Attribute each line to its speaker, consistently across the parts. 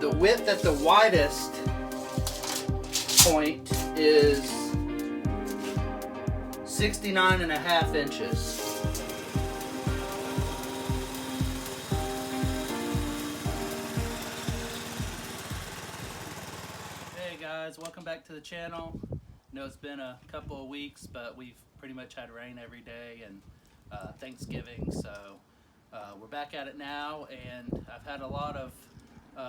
Speaker 1: The width at the widest point is 69.5 inches. Hey guys, welcome back to the channel. I know it's been a couple of weeks, but we've pretty much had rain every day and Thanksgiving, so we're back at it now, and I've had a lot of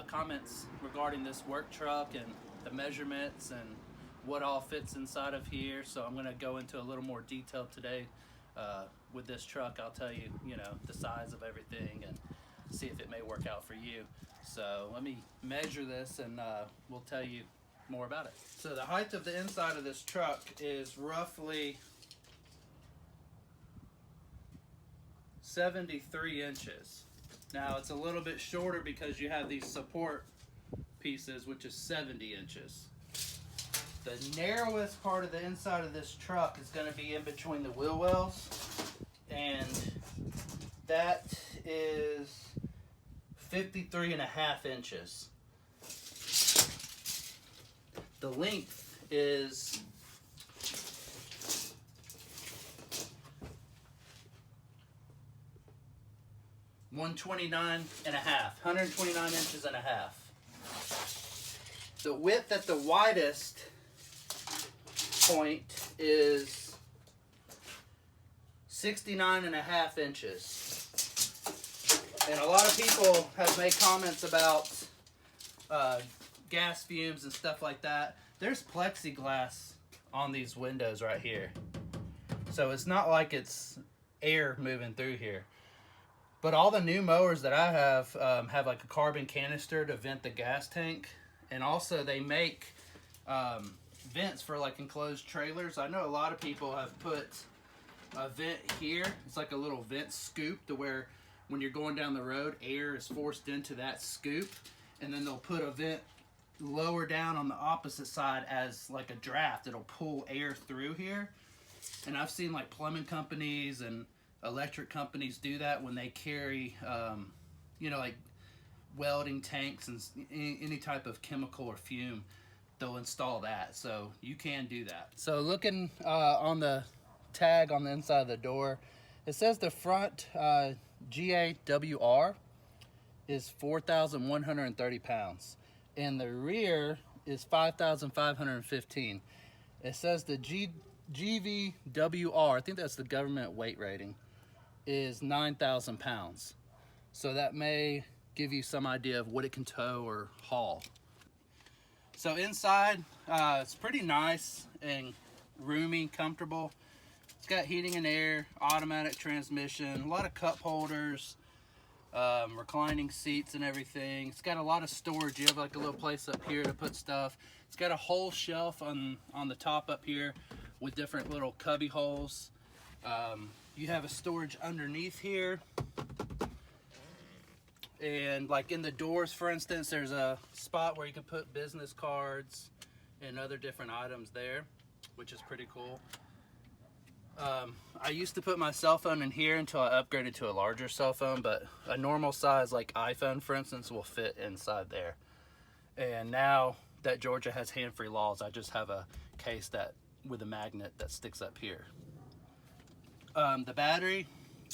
Speaker 1: comments regarding this work truck and the measurements and what all fits inside of here. So I'm going to go into a little more detail today with this truck. I'll tell you, the size of everything and see if it may work out for you. So let me measure this and we'll tell you more about it. So the height of the inside of this truck is roughly 73 inches. Now it's a little bit shorter because you have these support pieces, which is 70 inches. The narrowest part of the inside of this truck is going to be in between the wheel wells, and that is 53.5 inches. The length is 129 inches and a half. The width at the widest point is 69.5 inches. And a lot of people have made comments about gas fumes and stuff like that. There's plexiglass on these windows right here. So it's not like it's air moving through here. But all the new mowers that I have like a carbon canister to vent the gas tank. And also they make vents for like enclosed trailers. I know a lot of people have put a vent here. It's like a little vent scoop to where when you're going down the road, air is forced into that scoop. And then they'll put a vent lower down on the opposite side as like a draft. It'll pull air through here. And I've seen like plumbing companies and electric companies do that when they carry, like welding tanks and any type of chemical or fume. They'll install that, so you can do that. So looking on the tag on the inside of the door, it says the front GAWR is 4,130 pounds, and the rear is 5,515. It says the GVWR, I think that's the government weight rating, is 9,000 pounds. So that may give you some idea of what it can tow or haul. So inside, it's pretty nice and roomy, comfortable. It's got heating and air, automatic transmission, a lot of cup holders, reclining seats and everything. It's got a lot of storage. You have like a little place up here to put stuff. It's got a whole shelf on the top up here with different little cubby holes. You have a storage underneath here. And like in the doors, for instance, there's a spot where you can put business cards and other different items there, which is pretty cool. I used to put my cell phone in here until I upgraded to a larger cell phone, but a normal size like iPhone, for instance, will fit inside there. And now that Georgia has hand-free laws, I just have a case that with a magnet that sticks up here. The battery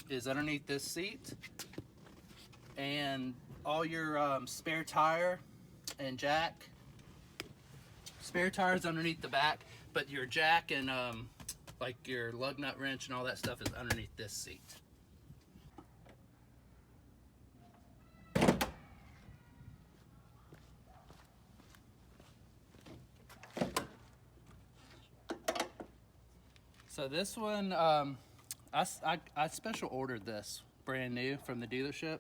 Speaker 1: is underneath this seat, and all your spare tire and jack. Spare tires underneath the back, but your jack and like your lug nut wrench and all that stuff is underneath this seat. So this one, I special ordered this brand new from the dealership,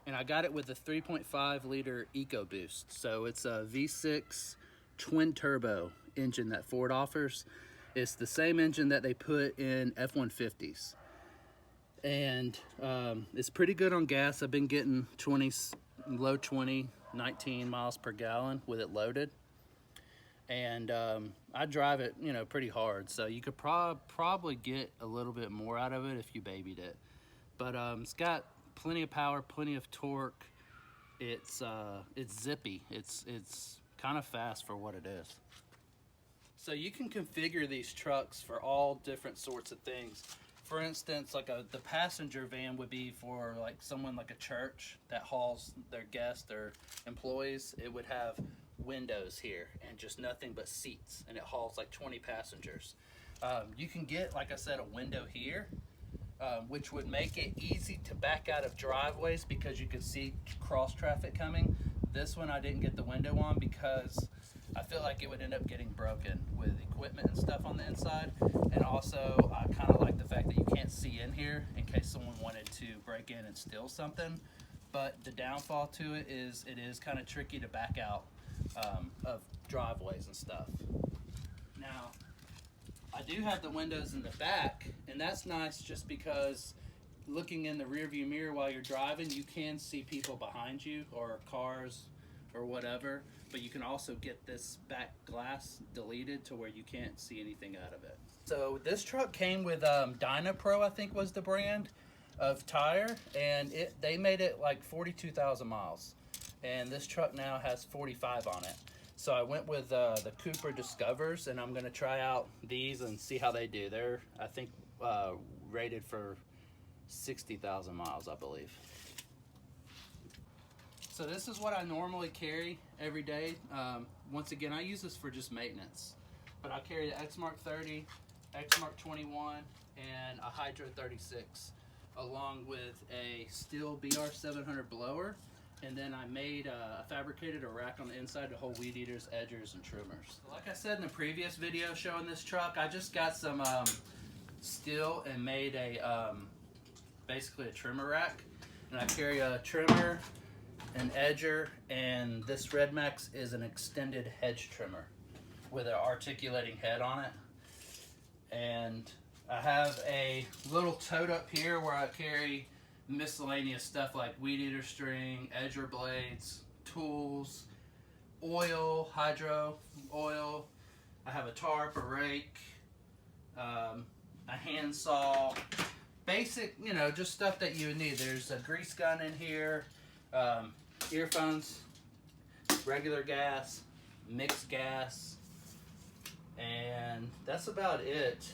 Speaker 1: and I got it with a 3.5 liter EcoBoost. So it's a V6 twin turbo engine that Ford offers. It's the same engine that they put in F-150s. And it's pretty good on gas. I've been getting low 20, 19 miles per gallon with it loaded. And I drive it, pretty hard. So you could probably get a little bit more out of it if you babied it. But it's got plenty of power, plenty of torque. It's zippy. It's kind of fast for what it is. So you can configure these trucks for all different sorts of things. For instance, like the passenger van would be for like someone like a church that hauls their guests, their employees. It would have windows here and just nothing but seats, and it hauls like 20 passengers. You can get, like I said, a window here, which would make it easy to back out of driveways because you could see cross traffic coming. This one I didn't get the window on because I feel like it would end up getting broken with equipment and stuff on the inside. And also, I kind of like the fact that you can't see in here in case someone wanted to break in and steal something. But the downfall to it is kind of tricky to back out of driveways and stuff. Now, I do have the windows in the back, and that's nice just because looking in the rearview mirror while you're driving, you can see people behind you or cars or whatever, but you can also get this back glass deleted to where you can't see anything out of it. So this truck came with Dynapro, I think was the brand of tire, and they made it like 42,000 miles, and this truck now has 45 on it. So I went with the Cooper Discovers, and I'm gonna try out these and see how they do. They're, I think, rated for 60,000 miles, I believe. So this is what I normally carry every day. Once again, I use this for just maintenance, but I carry the X-Mark 30, X-Mark 21, and a Hydro 36, along with a Steel BR700 blower. And then I fabricated a rack on the inside to hold weed eaters, edgers, and trimmers. Like I said in the previous video showing this truck, I just got some steel and made a basically a trimmer rack. And I carry a trimmer, an edger, and this Red Max is an extended hedge trimmer with an articulating head on it. And I have a little tote up here where I carry miscellaneous stuff like weed eater string, edger blades, tools, oil, hydro oil. I have a tarp, a rake, a handsaw, basic, you know, just stuff that you would need. There's a grease gun in here, earphones, regular gas, mixed gas, and that's about it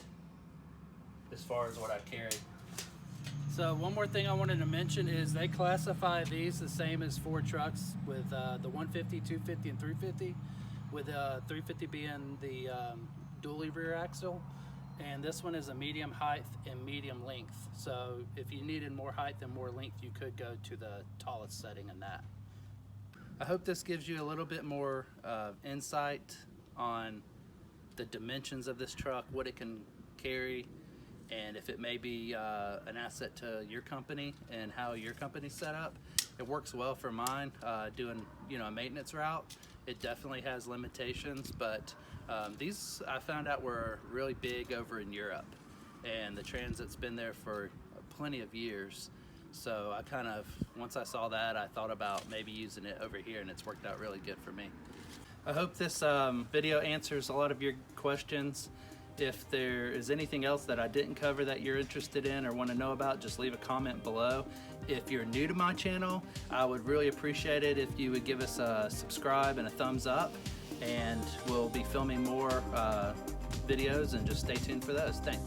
Speaker 1: as far as what I carry. So one more thing I wanted to mention is they classify these the same as Ford trucks with the 150, 250, and 350, with 350 being the dually rear axle. And this one is a medium height and medium length. So if you needed more height and more length, you could go to the tallest setting in that. I hope this gives you a little bit more insight on the dimensions of this truck, what it can carry, and if it may be an asset to your company and how your company's set up. It works well for mine, doing, you know, a maintenance route. It definitely has limitations, but these I found out were really big over in Europe, and the Transit's been there for plenty of years. So I kind of, once I saw that, I thought about maybe using it over here, and it's worked out really good for me. I hope this video answers a lot of your questions. If there is anything else that I didn't cover that you're interested in or want to know about, just leave a comment below. If you're new to my channel, I would really appreciate it if you would give us a subscribe and a thumbs up, and we'll be filming more videos, and just stay tuned for those. Thanks.